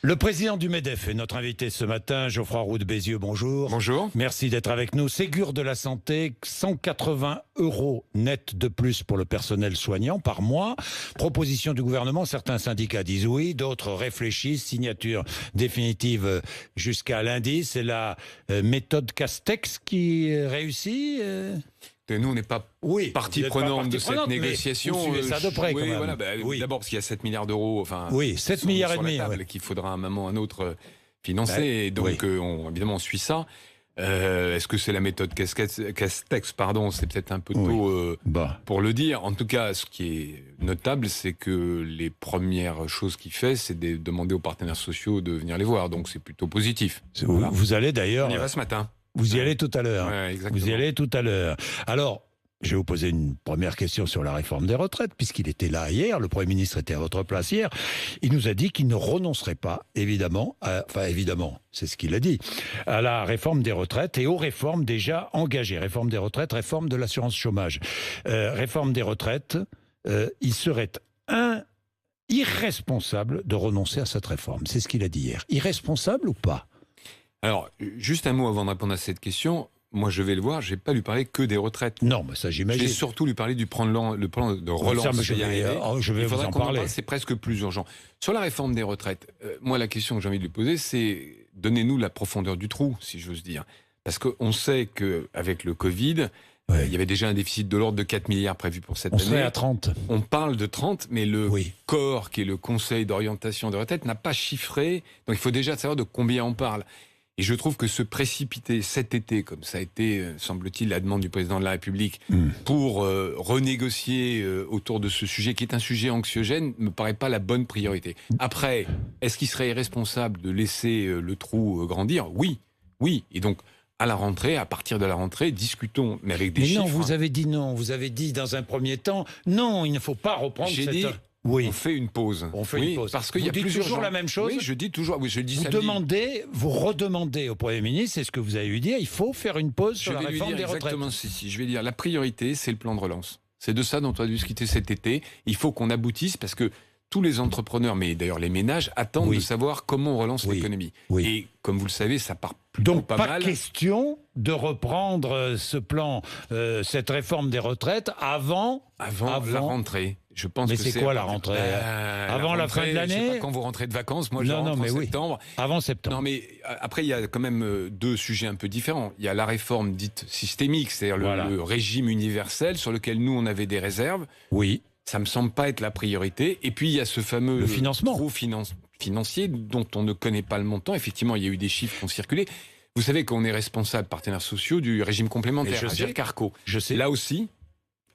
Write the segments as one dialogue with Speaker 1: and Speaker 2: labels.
Speaker 1: Le président du MEDEF est notre invité ce matin, Geoffroy Roux de Bézieux, bonjour.
Speaker 2: Bonjour.
Speaker 1: Merci d'être avec nous. Ségur de la santé, 180 € net de plus pour le personnel soignant par mois. Proposition du gouvernement, certains syndicats disent oui, d'autres réfléchissent. Signature définitive jusqu'à lundi. C'est la méthode Castex qui réussit
Speaker 2: Et nous, on n'est pas partie prenante de cette négociation.
Speaker 1: Vous suivez ça de près, quand même.
Speaker 2: Voilà, oui. D'abord parce qu'il y a 7 milliards d'euros.
Speaker 1: Oui, 7 milliards et demi.
Speaker 2: Qu'il faudra à un moment ou à un autre financer. Et donc, évidemment, on suit ça. Est-ce que c'est la méthode Castex? Pardon, c'est peut-être un peu tôt pour le dire. En tout cas, ce qui est notable, c'est que les premières choses qu'il fait, c'est de demander aux partenaires sociaux de venir les voir. Donc, c'est plutôt positif.
Speaker 1: Voilà. Vous allez d'ailleurs...
Speaker 2: On y va ce matin.
Speaker 1: Vous y allez tout à l'heure.
Speaker 2: Vous
Speaker 1: y allez tout à l'heure. Alors, je vais vous poser une première question sur la réforme des retraites, puisqu'il était là hier, le Premier ministre était à votre place hier. Il nous a dit qu'il ne renoncerait pas, évidemment, c'est ce qu'il a dit, à la réforme des retraites et aux réformes déjà engagées. Réforme des retraites, réforme de l'assurance chômage. Réforme des retraites, il serait irresponsable de renoncer à cette réforme. C'est ce qu'il a dit hier. Irresponsable ou pas ?
Speaker 2: Alors, juste un mot avant de répondre à cette question. Moi, je vais le voir, je n'ai pas lui parler que des retraites.
Speaker 1: Non, mais ça, j'imagine.
Speaker 2: J'ai surtout lui parler du plan de relance.
Speaker 1: Je vais vous en parler.
Speaker 2: C'est presque plus urgent. Sur la réforme des retraites, moi, la question que j'ai envie de lui poser, c'est donnez-nous la profondeur du trou, si j'ose dire. Parce qu'on sait qu'avec le Covid, il y avait déjà un déficit de l'ordre de 4 milliards prévu pour cette année.
Speaker 1: On serait à 30.
Speaker 2: On parle de 30, mais le corps, qui est le Conseil d'orientation des retraites, n'a pas chiffré. Donc, il faut déjà savoir de combien on parle. Et je trouve que se précipiter cet été, comme ça a été, semble-t-il, la demande du président de la République, pour renégocier autour de ce sujet, qui est un sujet anxiogène, ne me paraît pas la bonne priorité. Après, est-ce qu'il serait irresponsable de laisser le trou grandir ? Oui. Et donc, à la rentrée, à partir de la rentrée, discutons, mais avec des chiffres.
Speaker 1: Mais non, vous avez dit non. Vous avez dit dans un premier temps, non, il ne faut pas reprendre
Speaker 2: cette... J'ai dit...
Speaker 1: Oui.
Speaker 2: On fait une pause.
Speaker 1: Parce qu'il y a toujours la même chose.
Speaker 2: Oui, je dis toujours. Oui, je dis
Speaker 1: vous redemandez au Premier ministre, c'est ce que vous avez lui dire, il faut faire une pause sur la réforme des retraites.
Speaker 2: Exactement, si. Je vais dire, la priorité, c'est le plan de relance. C'est de ça dont on a discuté cet été. Il faut qu'on aboutisse parce que tous les entrepreneurs, mais d'ailleurs les ménages, attendent de savoir comment on relance l'économie. Et comme vous le savez, ça part plutôt pas mal.
Speaker 1: Donc pas question de reprendre ce plan, cette réforme des retraites avant
Speaker 2: la rentrée. Je pense
Speaker 1: mais c'est quoi la rentrée avant la fin de l'année?
Speaker 2: Je sais pas quand vous rentrez de vacances. Moi, je rentre en septembre.
Speaker 1: Avant septembre.
Speaker 2: Non, mais après, il y a quand même deux sujets un peu différents. Il y a la réforme dite systémique, c'est-à-dire le régime universel sur lequel nous, on avait des réserves.
Speaker 1: Oui.
Speaker 2: Ça me semble pas être la priorité. Et puis, il y a ce fameux trou financier dont on ne connaît pas le montant. Effectivement, il y a eu des chiffres qui ont circulé. Vous savez qu'on est responsable, partenaires sociaux, du régime complémentaire, Carco.
Speaker 1: Je sais.
Speaker 2: Là aussi,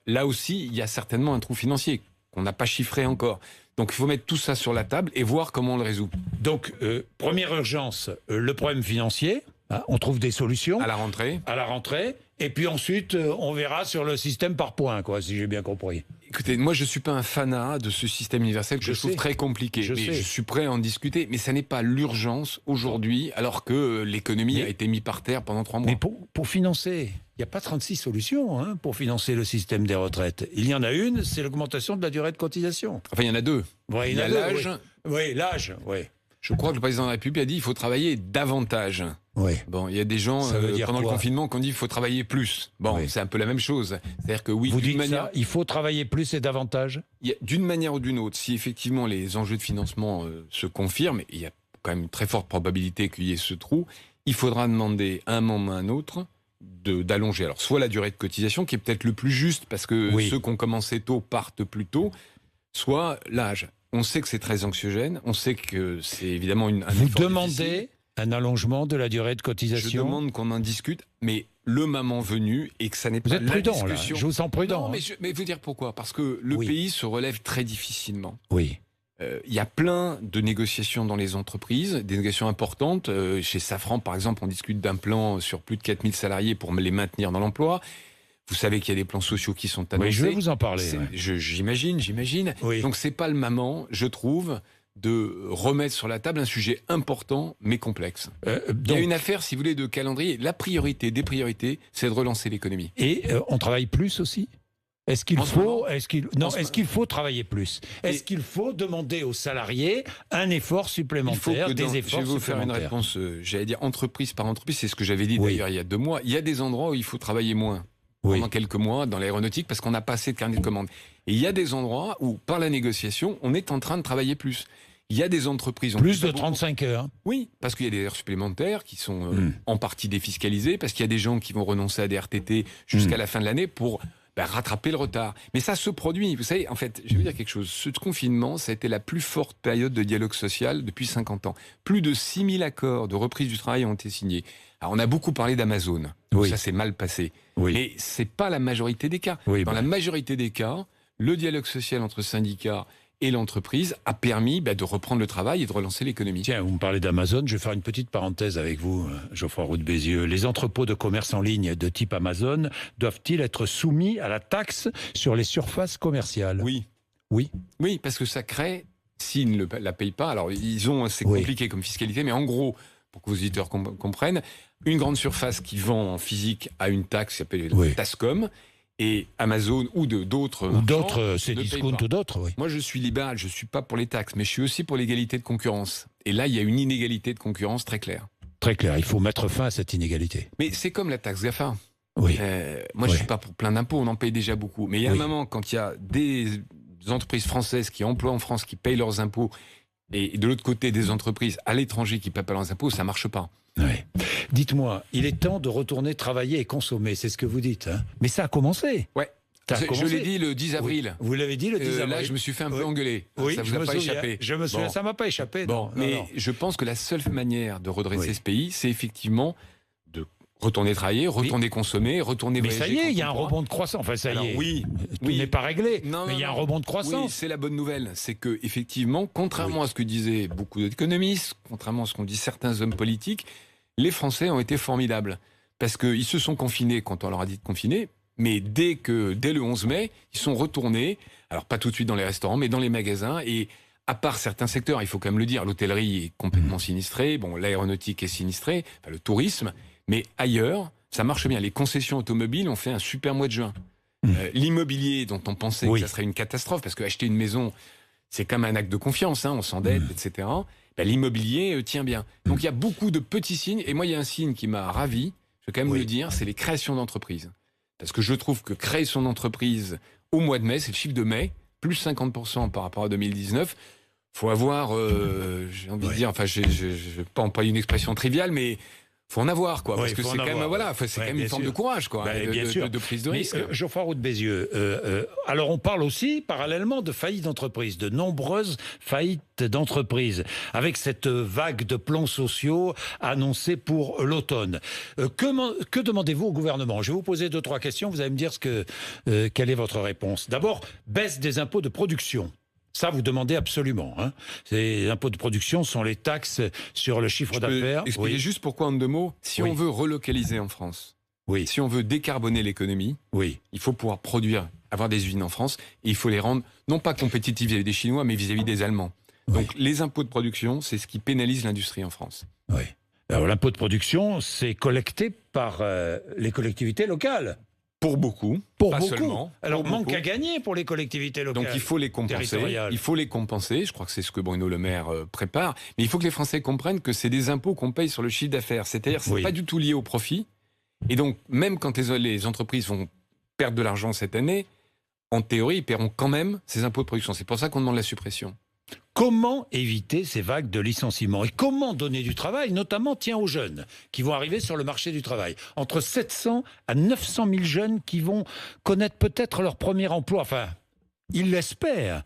Speaker 2: il y a certainement un trou financier qu'on n'a pas chiffré encore. Donc, il faut mettre tout ça sur la table et voir comment on le résout.
Speaker 1: Donc, première urgence, le problème financier. On trouve des solutions.
Speaker 2: À la rentrée.
Speaker 1: Et puis ensuite, on verra sur le système par points, si j'ai bien compris.
Speaker 2: Écoutez, moi, je ne suis pas un fanat de ce système universel que je trouve très compliqué. Je suis prêt à en discuter, mais ça n'est pas l'urgence aujourd'hui, alors que l'économie a été mise par terre pendant 3 mois.
Speaker 1: Mais pour financer, il n'y a pas 36 solutions pour financer le système des retraites. Il y en a une, c'est l'augmentation de la durée de cotisation.
Speaker 2: Enfin, il y en a deux.
Speaker 1: Il y a l'âge. Oui, l'âge, oui.
Speaker 2: Je crois que le président de la République a dit qu'il faut travailler davantage.
Speaker 1: Oui.
Speaker 2: Bon, il y a des gens pendant le confinement qui ont dit qu'il faut travailler plus. Bon, c'est un peu la même chose. C'est-à-dire que oui,
Speaker 1: vous dites ça, il faut travailler plus et davantage.
Speaker 2: D'une manière ou d'une autre, si effectivement les enjeux de financement se confirment, et il y a quand même une très forte probabilité qu'il y ait ce trou, il faudra demander à un moment ou à un autre d'allonger. Alors, soit la durée de cotisation, qui est peut-être le plus juste, parce que ceux qui ont commencé tôt partent plus tôt, soit l'âge. On sait que c'est très anxiogène, on sait que c'est évidemment un
Speaker 1: Vous
Speaker 2: effort
Speaker 1: demandez
Speaker 2: difficile.
Speaker 1: Un allongement de la durée de cotisation?
Speaker 2: Je demande qu'on en discute, mais le moment venu, et que ça n'est pas
Speaker 1: la discussion. Vous êtes prudent, là. Je vous sens prudent.
Speaker 2: Non, mais vous dire pourquoi? Parce que le pays se relève très difficilement.
Speaker 1: Oui.
Speaker 2: Il y a plein de négociations dans les entreprises, des négociations importantes. Chez Safran, par exemple, on discute d'un plan sur plus de 4000 salariés pour les maintenir dans l'emploi. Vous savez qu'il y a des plans sociaux qui sont annoncés.
Speaker 1: Oui, je vais vous en parler.
Speaker 2: J'imagine.
Speaker 1: Oui.
Speaker 2: Donc, c'est pas le moment, je trouve, de remettre sur la table un sujet important mais complexe. Il y a une affaire, si vous voulez, de calendrier. La priorité des priorités, c'est de relancer l'économie.
Speaker 1: Et on travaille plus aussi? Est-ce qu'il faut travailler plus? Est-ce qu'il faut demander aux salariés un effort supplémentaire, des efforts supplémentaires?
Speaker 2: Je vais vous faire une réponse, j'allais dire entreprise par entreprise, c'est ce que j'avais dit d'ailleurs il y a 2 mois. Il y a des endroits où il faut travailler moins. Pendant quelques mois dans l'aéronautique parce qu'on n'a pas assez de carnet de commandes. Et il y a des endroits où, par la négociation, on est en train de travailler plus. Il y a des entreprises...
Speaker 1: Plus de 35 heures.
Speaker 2: Oui, parce qu'il y a des heures supplémentaires qui sont en partie défiscalisées, parce qu'il y a des gens qui vont renoncer à des RTT jusqu'à la fin de l'année pour rattraper le retard. Mais ça se produit. Vous savez, en fait, je vais vous dire quelque chose. Ce confinement, ça a été la plus forte période de dialogue social depuis 50 ans. Plus de 6000 accords de reprise du travail ont été signés. Alors, on a beaucoup parlé d'Amazon. Ça s'est mal passé. Mais c'est pas la majorité des cas. Dans la majorité des cas, le dialogue social entre syndicats et l'entreprise a permis de reprendre le travail et de relancer l'économie.
Speaker 1: Tiens, vous me parlez d'Amazon, je vais faire une petite parenthèse avec vous, Geoffroy Roux de Bézieux. Les entrepôts de commerce en ligne de type Amazon doivent-ils être soumis à la taxe sur les surfaces commerciales? Oui,
Speaker 2: parce que ça crée, s'ils ne la payent pas, alors c'est compliqué comme fiscalité, mais en gros, pour que vos auditeurs comprennent, une grande surface qui vend en physique a une taxe qui s'appelle Tascom, et Amazon ou d'autres marchands.
Speaker 1: Ou d'autres, c'est Discount ou d'autres, oui.
Speaker 2: Moi, je suis libéral, je ne suis pas pour les taxes, mais je suis aussi pour l'égalité de concurrence. Et là, il y a une inégalité de concurrence très claire.
Speaker 1: Très clair, il faut mettre fin à cette inégalité.
Speaker 2: Mais c'est comme la taxe GAFA. Moi, je ne suis pas pour plein d'impôts, on en paye déjà beaucoup. Mais il y a un moment, quand il y a des entreprises françaises qui emploient en France, qui payent leurs impôts, et de l'autre côté, des entreprises à l'étranger qui ne paient pas leurs impôts, ça ne marche pas.
Speaker 1: Dites-moi, il est temps de retourner travailler et consommer, c'est ce que vous dites. Hein, mais ça a commencé.
Speaker 2: Je l'ai dit le 10 avril.
Speaker 1: Vous l'avez dit le 10 avril.
Speaker 2: Là, je me suis fait un peu engueuler. Ça vous a pas échappé.
Speaker 1: Je me souviens, ça m'a pas échappé.
Speaker 2: Mais je pense que la seule manière de redresser ce pays, c'est effectivement de retourner travailler, retourner consommer, retourner voyager.
Speaker 1: Mais ça y est, il y a un rebond de croissance. Enfin, ça y est. Tout n'est pas réglé. Mais il y a un rebond de croissance.
Speaker 2: Oui, c'est la bonne nouvelle. C'est que, effectivement, contrairement à ce que disaient beaucoup d'économistes, contrairement à ce qu'ont dit certains hommes politiques, les Français ont été formidables. Parce qu'ils se sont confinés quand on leur a dit de confiner. Mais dès le 11 mai, ils sont retournés, alors pas tout de suite dans les restaurants, mais dans les magasins. Et à part certains secteurs, il faut quand même le dire, l'hôtellerie est complètement sinistrée, l'aéronautique est sinistrée, le tourisme, mais ailleurs, ça marche bien. Les concessions automobiles ont fait un super mois de juin. L'immobilier, dont on pensait que ça serait une catastrophe, parce qu'acheter une maison, c'est comme un acte de confiance, on s'endette, etc. L'immobilier tient bien. Donc il y a beaucoup de petits signes, et moi il y a un signe qui m'a ravi, je vais quand même le dire, c'est les créations d'entreprises. Parce que je trouve que créer son entreprise au mois de mai, c'est le chiffre de mai, plus 50% par rapport à 2019. Faut avoir, j'ai envie de dire, enfin, je pas employer une expression triviale, mais faut en avoir, quoi. Parce que c'est quand même, c'est quand même une forme de courage, quoi. De prise de risque.
Speaker 1: Geoffroy Roux de Bézieux, alors on parle aussi, parallèlement, de faillites d'entreprises, de nombreuses faillites d'entreprises, avec cette vague de plans sociaux annoncés pour l'automne. Que demandez-vous au gouvernement? Je vais vous poser 2-3 questions, vous allez me dire quelle est votre réponse. D'abord, baisse des impôts de production. Ça, vous demandez absolument. Hein. Les impôts de production sont les taxes sur le chiffre d'affaires.
Speaker 2: Expliquez juste pourquoi en 2 mots. Si on veut relocaliser en France, si on veut décarboner l'économie, il faut pouvoir produire, avoir des usines en France, et il faut les rendre, non pas compétitives vis-à-vis des Chinois, mais vis-à-vis des Allemands. Donc les impôts de production, c'est ce qui pénalise l'industrie en France.
Speaker 1: Alors l'impôt de production, c'est collecté par les collectivités locales.
Speaker 2: Pour beaucoup, pas seulement.
Speaker 1: Alors, manque à gagner pour les collectivités locales.
Speaker 2: Donc, il faut les compenser. Il faut les compenser. Je crois que c'est ce que Bruno Le Maire prépare. Mais il faut que les Français comprennent que c'est des impôts qu'on paye sur le chiffre d'affaires. C'est-à-dire, c'est pas du tout lié au profit. Et donc, même quand les entreprises vont perdre de l'argent cette année, en théorie, ils paieront quand même ces impôts de production. C'est pour ça qu'on demande la suppression.
Speaker 1: Comment éviter ces vagues de licenciements et comment donner du travail, notamment aux jeunes qui vont arriver sur le marché du travail. Entre 700 à 900 000 jeunes qui vont connaître peut-être leur premier emploi, enfin, ils l'espèrent,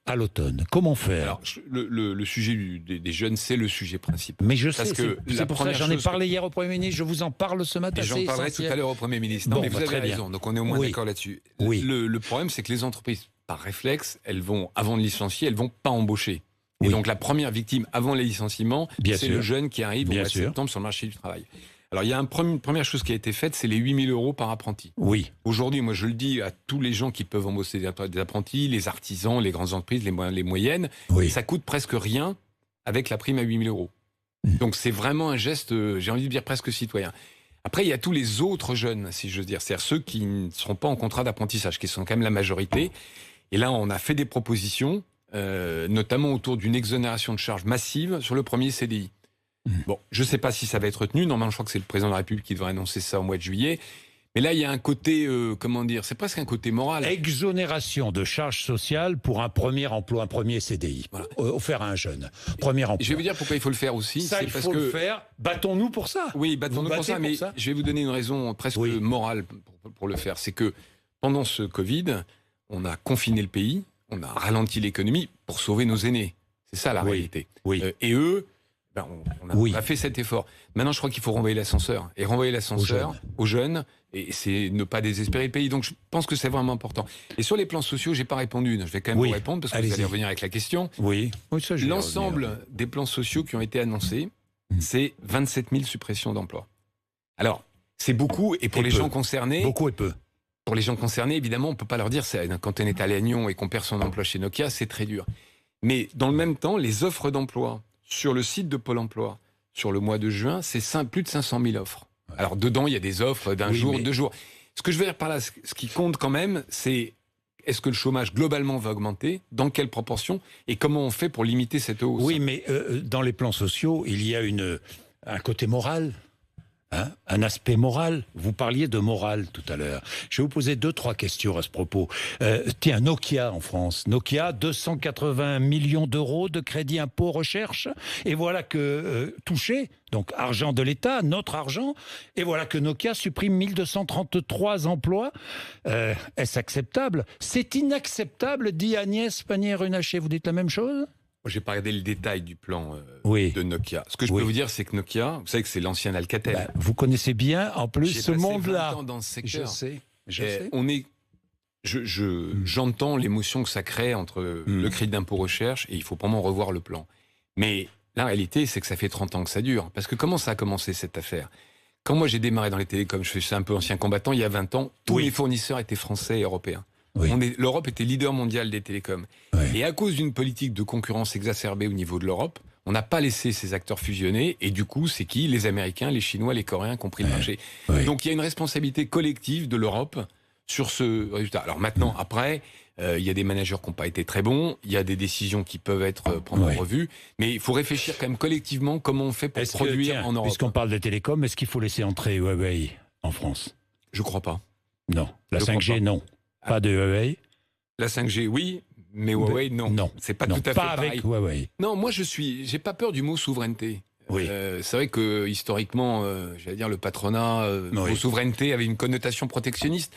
Speaker 1: à l'automne. Comment faire?
Speaker 2: Alors, le sujet des jeunes, c'est le sujet principal.
Speaker 1: Mais je sais, c'est pour ça que j'en ai parlé hier au Premier ministre, je vous en parle ce matin.
Speaker 2: Et j'en parlerai tout à l'heure au Premier ministre. Non, mais vous avez raison, donc on est au moins d'accord là-dessus. Le problème, c'est que les entreprises, par réflexe, elles vont, avant de licencier, elles vont pas embaucher. Et donc la première victime avant les licenciements, c'est le jeune qui arrive au mois de septembre sur le marché du travail. Alors il y a une première chose qui a été faite, c'est les 8 000 € par apprenti. Aujourd'hui, moi je le dis à tous les gens qui peuvent embaucher des apprentis, les artisans, les grandes entreprises, les moyennes, ça coûte presque rien avec la prime à 8 000 €. Donc c'est vraiment un geste, j'ai envie de dire presque citoyen. Après, il y a tous les autres jeunes, si je veux dire, c'est-à-dire ceux qui ne seront pas en contrat d'apprentissage, qui sont quand même la majorité. Et là, on a fait des propositions, notamment autour d'une exonération de charges massive sur le premier CDI. Bon, je ne sais pas si ça va être retenu. Normalement, je crois que c'est le président de la République qui devrait annoncer ça au mois de juillet. Mais là, il y a un côté, comment dire, c'est presque un côté moral.
Speaker 1: Exonération de charges sociales pour un premier emploi, un premier CDI, voilà. Offert à un jeune. Premier emploi.
Speaker 2: Je vais vous dire pourquoi il faut le faire aussi.
Speaker 1: Ça, il faut le faire. Battons-nous pour ça.
Speaker 2: Oui, battons-nous pour ça, mais je vais vous donner une raison presque morale pour le faire. C'est que pendant ce Covid, on a confiné le pays, on a ralenti l'économie pour sauver nos aînés. C'est ça la réalité.
Speaker 1: Oui.
Speaker 2: Et eux, on a fait cet effort. Maintenant, je crois qu'il faut renvoyer l'ascenseur. Et renvoyer l'ascenseur aux jeunes, et c'est ne pas désespérer le pays. Donc, je pense que c'est vraiment important. Et sur les plans sociaux, j'ai pas répondu. Je vais quand même vous répondre, parce que vous allez revenir avec la question.
Speaker 1: Ça,
Speaker 2: l'ensemble des plans sociaux qui ont été annoncés, c'est 27 000 suppressions d'emplois. Alors, c'est beaucoup, et pour les gens concernés...
Speaker 1: Beaucoup et peu.
Speaker 2: Pour les gens concernés, évidemment, on ne peut pas leur dire, quand on est à Lannion et qu'on perd son emploi chez Nokia, c'est très dur. Mais dans le même temps, les offres d'emploi sur le site de Pôle emploi, sur le mois de juin, c'est plus de 500 000 offres. Alors dedans, il y a des offres d'un jour, 2 jours. Ce que je veux dire par là, ce qui compte quand même, c'est est-ce que le chômage globalement va augmenter, dans quelle proportion, et comment on fait pour limiter cette hausse.
Speaker 1: Oui, mais dans les plans sociaux, il y a un côté moral. Un aspect moral. Vous parliez de morale tout à l'heure. Je vais vous poser 2-3 questions à ce propos. Tiens, Nokia en France. Nokia, 280 millions d'euros de crédit impôt recherche. Et voilà que touché, donc argent de l'État, notre argent. Et voilà que Nokia supprime 1233 emplois. Est-ce acceptable? C'est inacceptable, dit Agnès Pannier-Runacher. Vous dites la même chose?
Speaker 2: J'ai pas regardé le détail du plan de Nokia. Ce que je peux vous dire, c'est que Nokia, vous savez que c'est l'ancien Alcatel.
Speaker 1: Vous connaissez bien, en plus, ce monde-là.
Speaker 2: 20 ans dans ce secteur.
Speaker 1: Je sais.
Speaker 2: J'entends l'émotion que ça crée entre le crédit d'impôt recherche et il faut vraiment revoir le plan. Mais la réalité, c'est que ça fait 30 ans que ça dure. Parce que comment ça a commencé cette affaire? Quand moi j'ai démarré dans les télécoms, je suis un peu ancien combattant, il y a 20 ans, tous les fournisseurs étaient français et européens. L'Europe était leader mondial des télécoms. Et à cause d'une politique de concurrence exacerbée au niveau de l'Europe, on n'a pas laissé ces acteurs fusionner. Et du coup, c'est qui? Les Américains, les Chinois, les Coréens qui ont pris le marché. Donc il y a une responsabilité collective de l'Europe sur ce résultat. Alors maintenant, après, il y a des managers qui n'ont pas été très bons. Il y a des décisions qui peuvent être prises en revue. Mais il faut réfléchir quand même collectivement comment on fait pour produire en Europe.
Speaker 1: Puisqu'on parle des télécoms, est-ce qu'il faut laisser entrer Huawei en France?
Speaker 2: Je ne crois pas.
Speaker 1: Non. La 5G, non. Pas de Huawei.
Speaker 2: La 5G, oui, mais Huawei, non.
Speaker 1: Non.
Speaker 2: C'est pas tout à fait pareil.
Speaker 1: Avec Huawei.
Speaker 2: Non, moi, j'ai pas peur du mot souveraineté. C'est vrai que, historiquement, j'allais dire, le patronat, mot souveraineté avait une connotation protectionniste.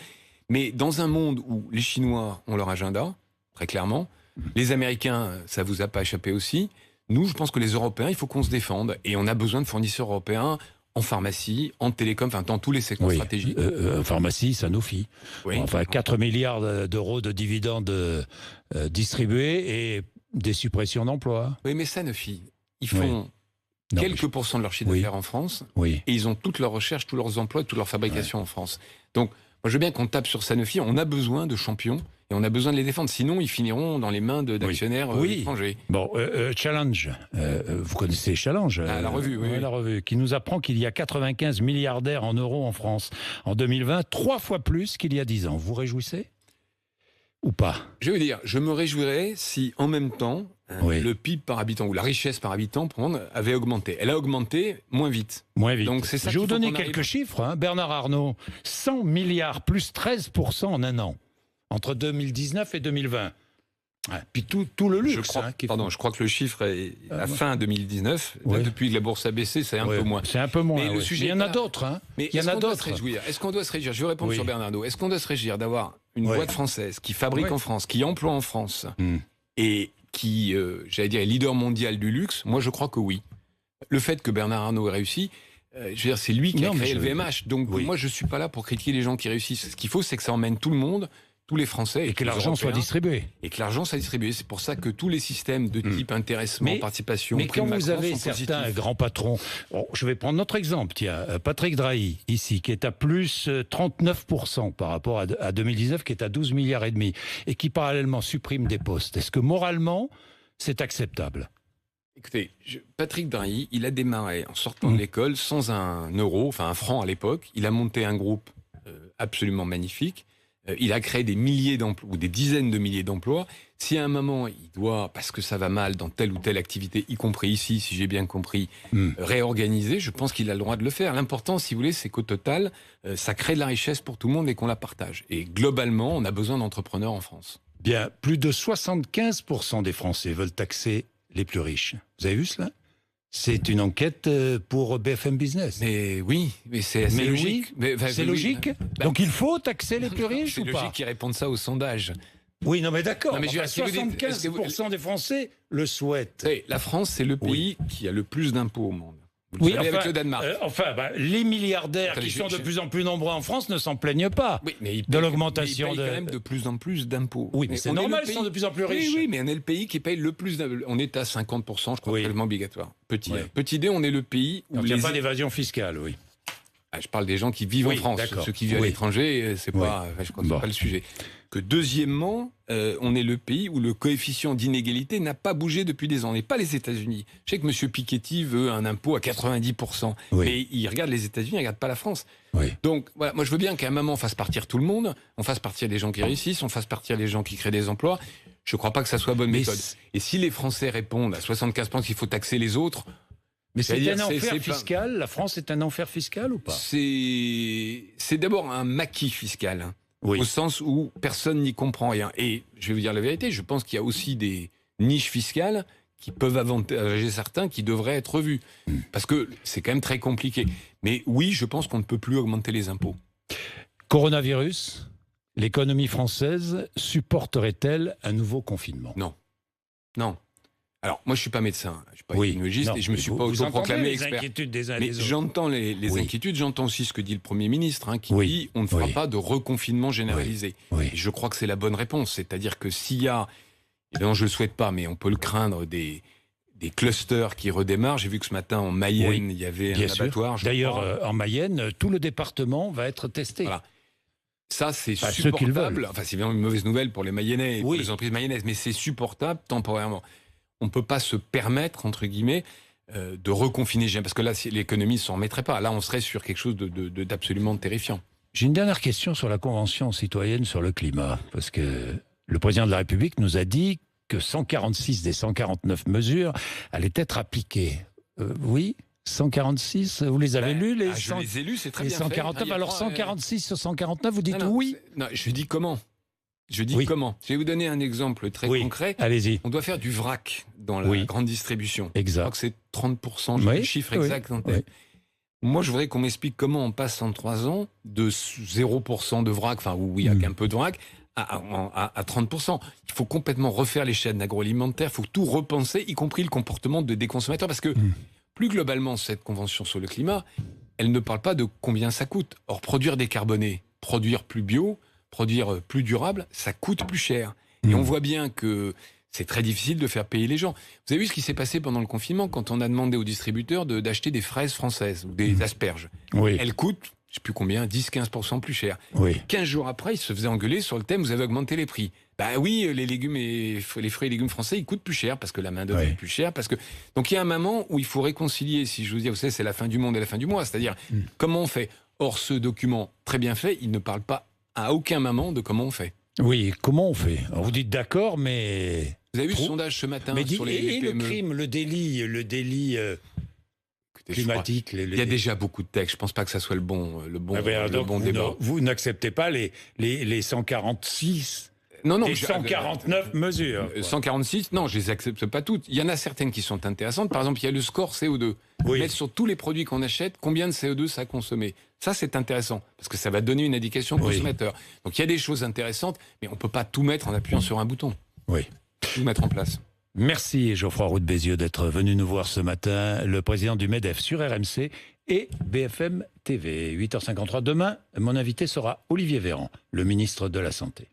Speaker 2: Mais dans un monde où les Chinois ont leur agenda, très clairement, les Américains, ça vous a pas échappé aussi, nous, je pense que les Européens, il faut qu'on se défende. Et on a besoin de fournisseurs européens en pharmacie, en télécom, enfin dans tous les secteurs stratégiques.
Speaker 1: Pharmacie, Sanofi. Enfin, 4 milliards d'euros de dividendes distribués et des suppressions d'emplois.
Speaker 2: Oui, mais Sanofi, ils font quelques pourcents de leur chiffre d'affaires en France, et ils ont toute leur recherche, tous leurs emplois, toute leur fabrication en France. Donc, moi, je veux bien qu'on tape sur Sanofi, on a besoin de champions, et on a besoin de les défendre. Sinon, ils finiront dans les mains d'actionnaires étrangers.
Speaker 1: Bon, Challenge, vous connaissez Challenge,
Speaker 2: la revue,
Speaker 1: la revue, qui nous apprend qu'il y a 95 milliardaires en euros en France en 2020, 3 fois plus qu'il y a 10 ans. Vous vous réjouissez ou pas?
Speaker 2: Je veux dire, je me réjouirais si, en même temps, le PIB par habitant, ou la richesse par habitant, avait augmenté. Elle a augmenté moins vite. Donc, c'est ça.
Speaker 1: Je vais vous donner quelques chiffres. Bernard Arnault, 100 milliards, plus 13% en un an. Entre 2019 et 2020. Puis tout le luxe.
Speaker 2: Je crois que le chiffre est à fin 2019. Depuis que la bourse a baissé, c'est un peu moins.
Speaker 1: C'est un peu moins.
Speaker 2: Mais le sujet,
Speaker 1: il y en a d'autres.
Speaker 2: Mais il y en a d'autres. Est-ce qu'on doit se réjouir? Je vais répondre sur Bernard Arnault. Est-ce qu'on doit se réjouir d'avoir une boîte française qui fabrique en France, qui emploie en France et qui, j'allais dire, est leader mondial du luxe? Moi, je crois que oui. Le fait que Bernard Arnault ait réussi, je veux dire, c'est lui qui a créé le VMH. Donc moi, je ne suis pas là pour critiquer les gens qui réussissent. Ce qu'il faut, c'est que ça emmène tout le monde, tous les Français.
Speaker 1: Et que l'argent soit distribué.
Speaker 2: Et que l'argent soit distribué. C'est pour ça que tous les systèmes de type intéressement, participation,
Speaker 1: mais quand vous avez certains grands patrons, je vais prendre notre exemple, tiens, Patrick Drahi, ici, qui est à plus 39% par rapport à 2019, qui est à 12 milliards et demi, et qui parallèlement supprime des postes. Est-ce que moralement, c'est acceptable?
Speaker 2: Écoutez, Patrick Drahi, il a démarré en sortant de l'école sans un euro, enfin un franc à l'époque. Il a monté un groupe absolument magnifique. Il a créé des milliers d'emplois ou des dizaines de milliers d'emplois. Si à un moment, il doit, parce que ça va mal dans telle ou telle activité, y compris ici, si j'ai bien compris, réorganiser, je pense qu'il a le droit de le faire. L'important, si vous voulez, c'est qu'au total, ça crée de la richesse pour tout le monde et qu'on la partage. Et globalement, on a besoin d'entrepreneurs en France.
Speaker 1: Bien, plus de 75% des Français veulent taxer les plus riches. Vous avez vu cela ? C'est une enquête pour BFM Business.
Speaker 2: Mais oui, mais c'est assez logique.
Speaker 1: C'est logique. Donc il faut taxer les plus riches ou pas ?
Speaker 2: C'est logique qu'ils répondent ça au sondage.
Speaker 1: Oui, non mais d'accord.
Speaker 2: Non, mais
Speaker 1: 75% des Français le souhaitent.
Speaker 2: La France, c'est le pays qui a le plus d'impôts au monde.
Speaker 1: Vous le
Speaker 2: savez, avec le Danemark.
Speaker 1: Les milliardaires qui sont de plus en plus nombreux en France ne s'en plaignent pas de l'augmentation.
Speaker 2: Ils payent quand même de plus en plus d'impôts.
Speaker 1: Oui, mais c'est normal, ils sont de plus en plus riches.
Speaker 2: Oui, mais on est le pays qui paye le plus d'impôts. On est à 50%, je crois, prélèvement obligatoire. Petit D, on est le pays où
Speaker 1: il n'y a pas d'évasion fiscale, oui.
Speaker 2: Je parle des gens qui vivent en France. Ceux qui vivent à l'étranger, c'est pas, je crois que c'est pas le sujet. Que deuxièmement, on est le pays où le coefficient d'inégalité n'a pas bougé depuis des ans. On n'est pas les États-Unis. Je sais que M. Piketty veut un impôt à 90%, mais il regarde les États-Unis, il ne regarde pas la France. Donc, voilà, moi je veux bien qu'à un moment on fasse partir tout le monde, on fasse partir les gens qui réussissent, on fasse partir les gens qui créent des emplois. Je ne crois pas que ça soit bonne méthode. Et si les Français répondent à 75% qu'il faut taxer les autres,
Speaker 1: mais c'est un enfer fiscal. La France est un enfer fiscal ou pas ?
Speaker 2: C'est d'abord un maquis fiscal. Au sens où personne n'y comprend rien. Et je vais vous dire la vérité, je pense qu'il y a aussi des niches fiscales qui peuvent avantager certains qui devraient être vues. Parce que c'est quand même très compliqué. Mais oui, je pense qu'on ne peut plus augmenter les impôts.
Speaker 1: Coronavirus, l'économie française supporterait-elle un nouveau confinement ?
Speaker 2: Non. Non. Alors, moi, je ne suis pas médecin, je ne suis pas épidémiologiste et je ne me suis pas autoproclamé expert. Mais j'entends les inquiétudes, j'entends aussi ce que dit le Premier ministre, qui dit on ne fera pas de reconfinement généralisé. Et je crois que c'est la bonne réponse. C'est-à-dire que s'il y a, évidemment je ne le souhaite pas, mais on peut le craindre, des clusters qui redémarrent. J'ai vu que ce matin, en Mayenne, il y avait un abattoir.
Speaker 1: D'ailleurs, en Mayenne, tout le département va être testé.
Speaker 2: Voilà. Ça, c'est supportable. Enfin, c'est bien une mauvaise nouvelle pour les Mayennais et pour les entreprises mayennaises, mais c'est supportable temporairement. On ne peut pas se permettre, entre guillemets, de reconfiner, parce que là, l'économie ne s'en remettrait pas. Là, on serait sur quelque chose d'absolument terrifiant.
Speaker 1: J'ai une dernière question sur la Convention citoyenne sur le climat, parce que le président de la République nous a dit que 146 des 149 mesures allaient être appliquées. Oui, 146, vous les avez lus
Speaker 2: je les ai lus, c'est très bien
Speaker 1: 149, alors 146 sur 149, vous dites oui ?
Speaker 2: Non, je dis comment ? Comment ? Je vais vous donner un exemple très concret.
Speaker 1: Allez-y.
Speaker 2: On doit faire du vrac dans la grande distribution.
Speaker 1: Exact.
Speaker 2: Je crois que c'est 30%, j'ai le chiffre exact en tête. Moi, je voudrais qu'on m'explique comment on passe en 3 ans de 0% de vrac, enfin, où il y a qu'un peu de vrac, à 30%. Il faut complètement refaire les chaînes agroalimentaires, il faut tout repenser, y compris le comportement des consommateurs, parce que plus globalement, cette convention sur le climat, elle ne parle pas de combien ça coûte. Or, produire décarboné, produire plus bio, produire plus durable, ça coûte plus cher. Et on voit bien que c'est très difficile de faire payer les gens. Vous avez vu ce qui s'est passé pendant le confinement quand on a demandé aux distributeurs d'acheter des fraises françaises ou des asperges. Elles coûtent, je ne sais plus combien, 10-15% plus cher. 15 jours après, ils se faisaient engueuler sur le thème « vous avez augmenté les prix ». Ben oui, les légumes et les fruits et légumes français, ils coûtent plus cher parce que la main-d'œuvre est plus chère. Donc il y a un moment où il faut réconcilier, si je vous dis, vous savez, c'est la fin du monde et la fin du mois. C'est-à-dire, comment on fait ? Or, ce document, très bien fait, il ne parle pas à aucun moment de comment on fait.
Speaker 1: Oui, comment on fait ? Alors vous dites d'accord, mais...
Speaker 2: Vous avez vu ce sondage ce matin sur les PME ?
Speaker 1: Le crime, le délit climatique...
Speaker 2: Il y a déjà beaucoup de textes. Je ne pense pas que ça soit le bon débat.
Speaker 1: Vous n'acceptez pas les 146...
Speaker 2: Non,
Speaker 1: et 149 mesures.
Speaker 2: 146, non, je les accepte pas toutes. Il y en a certaines qui sont intéressantes. Par exemple, il y a le score CO2. Mettre sur tous les produits qu'on achète, combien de CO2 ça a consommé. Ça, c'est intéressant, parce que ça va donner une indication au consommateur. Donc il y a des choses intéressantes, mais on ne peut pas tout mettre en appuyant sur un bouton. Tout mettre en place. Merci
Speaker 1: Geoffroy Roux de Bézieux d'être venu nous voir ce matin, le président du MEDEF sur RMC et BFM TV. 8h53. Demain, mon invité sera Olivier Véran, le ministre de la Santé.